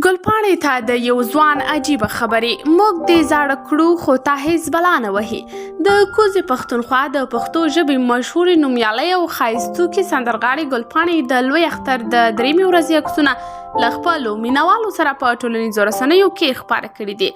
ګلپاڼې ته د یو ځوان عجیبه خبرې موږ دې زاړه کړو خو تا هیڅ بلا نه وهي. د کوزې پښتونخوا د پښتو ژبې مشهورې نومیالۍ او ښایستوکې سندرغاړې ګلپاڼې د لوی اختر د درېیمې ورځې عکسونه له خپلو مینوالو سره په ټولنیزو رسنیو کې خپاره کړي دي.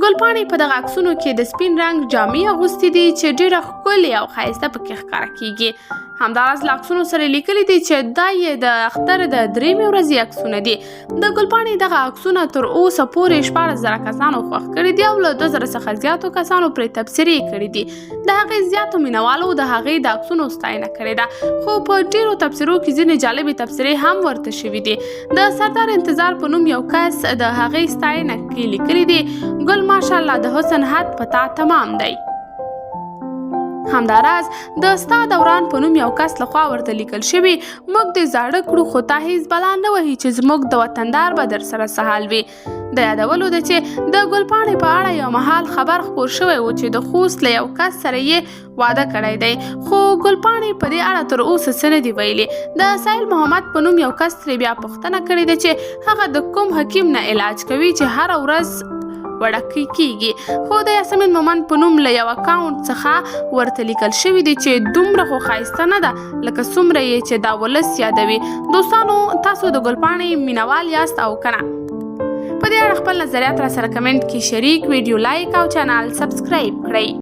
ګلپاڼې په دغه عکسونو کې د سپین رنګ جامې اغوستې دي چې ډېره ښکلې او ښایسته پکې ښکاره کیږي. همداراز له عکسونو سره لیکلي دي چې دا یې د اختر د درېیمې ورځې عکسونه دي. د ګلپاڼې دغه عکسونه تر اوسه پورې 14,000 کسانو خوښ کړي دي او له 2,000 څخه زیاتو کسانو پرې تبصرې کړي دي. د هغې زیاتو مینوالو د هغې د عکسونو ستاینه کړې ده، خو په ډېرو تبصرو کې ځینې جالبې تبصرې هم ورته شوي دي. د سردار انتظار په نوم یو کس د هغې ستاینه کې لیکلي دي: ګل ماشاءالله د حسن حد په تا تمام دی. همداراز د ستا دوران په نوم یو کس لخوا ورته لیکل شوي: موږ دې زاړه کړو خو تا هیڅ بلا نه وهي چې زموږ د وطندار به در سره څه حال وي. د یادولو ده چې د ګلپاڼې په اړه یو مهال خبر خپور شوی و چې د خوست له یو کس سره یې واده کړی دی، خو ګلپاڼې په دې اړه تر اوسه څه نه دي ویلي. د سایل محمد په نوم یو کس ترې بیا پوښتنه کړې ده چې هغه د کوم حکیم نه علاج کوي چې هره ورځ وړکې کیږي، خو د یاسمین مومند په نوم له یو اکاونټ څخه ورته لیکل شوي دي چې دومره خو ښایسته نه ده لکه څومره یې چې دا ولس یادوي. دوستانو، تاسو د ګلپاڼې مینوال یاست او که نه؟ په دې اړه خپل نظریات را سره کمنټ کې شریک، ویډیو لایک او چینل سبسکرایب کړئ.